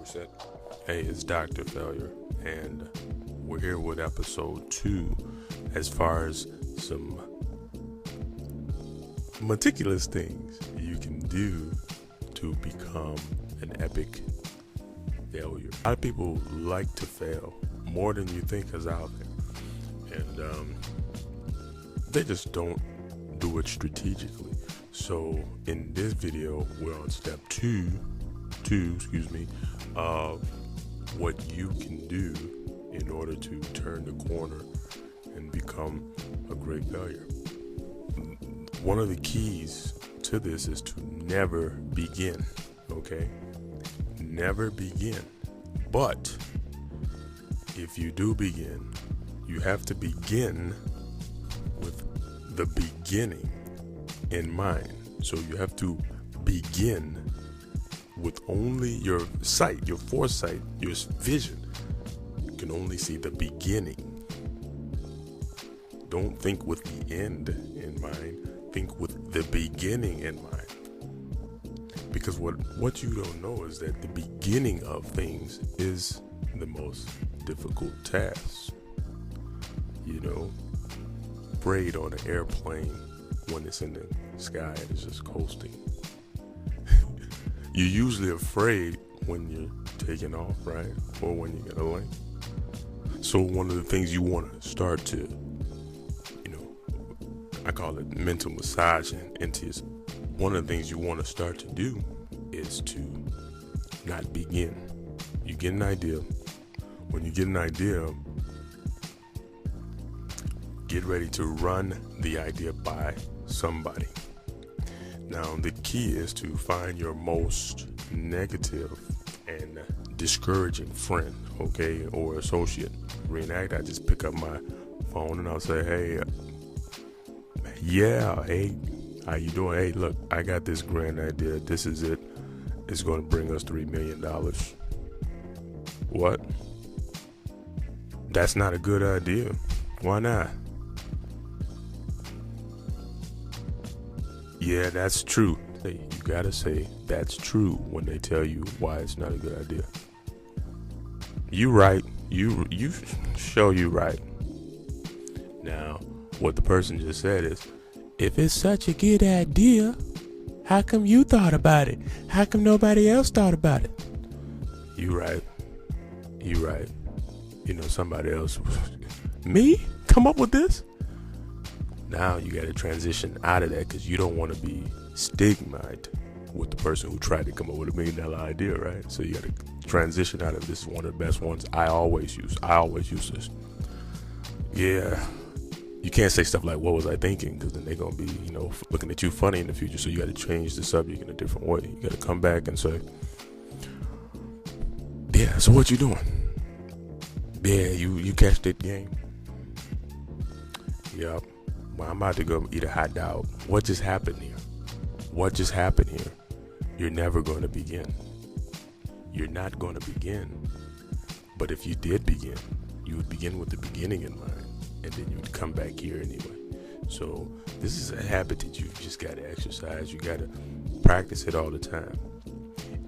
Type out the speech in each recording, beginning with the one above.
100%. Hey, it's Dr. Failure, and we're here with episode 2 as far as some meticulous things you can do to become an epic failure. A lot of people like to fail more than you think is out there, and they just don't do it strategically. So in this video, we're on step two, of what you can do in order to turn the corner and become a great failure. One of the keys to this is to never begin, okay? Never begin. But if you do begin, you have to begin with the beginning in mind. So you have to begin with only your sight, your foresight, your vision. You can only see the beginning. Don't think with the end in mind. Think with the beginning in mind. Because what you don't know is that the beginning of things is the most difficult task. You know, afraid on an airplane when it's in the sky and it's just coasting. You're usually afraid when you're taking off, right? Or when you get a land. So one of the things you want to start to, I call it mental massaging into is one of the things you want to start to do is to not begin. You get an idea. When you get an idea, get ready to run the idea by somebody. Now, the key is to find your most negative and discouraging friend, okay, or associate. Reenact, I just pick up my phone and I'll say, hey, how you doing? Hey, look, I got this grand idea. This is it. It's going to bring us $3 million. What? That's not a good idea. Why not? Yeah, that's true. Hey, you gotta say that's true when they tell you why it's not a good idea. You right. You show you right. Now, what the person just said is, if it's such a good idea, how come you thought about it? How come nobody else thought about it? You right. You right. Somebody else. Me? Come up with this? Now you got to transition out of that because you don't want to be stigmatized with the person who tried to come up with $1 million idea, right? So you got to transition out of this is one of the best ones I always use this. Yeah. You can't say stuff like, what was I thinking? Because then they're going to be, looking at you funny in the future. So you got to change the subject in a different way. You got to come back and say, yeah, so what you doing? Yeah, you catch that game? Yep. Well, I'm about to go eat a hot dog. What just happened here? You're never going to begin. You're not going to begin. But if you did begin, you would begin with the beginning in mind. And then you would come back here anyway. So this is a habit that you just got to exercise. You got to practice it all the time.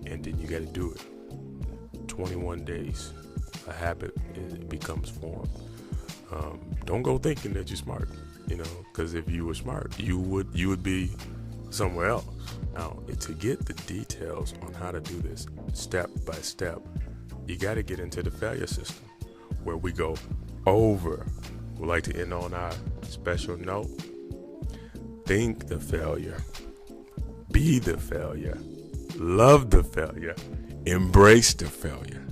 And then you got to do it. 21 days. A habit, it becomes formed. Don't go thinking that you're smart. Because if you were smart, you would be somewhere else. Now, to get the details on how to do this step by step, you got to get into the failure system where we go over. We like to end on our special note. Think the failure. Be the failure. Love the failure. Embrace the failure.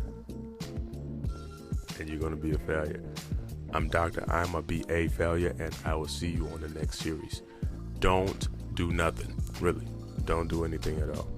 And you're going to be a failure. I'm a BA failure, and I will see you on the next series. Don't do nothing. Really. Don't do anything at all.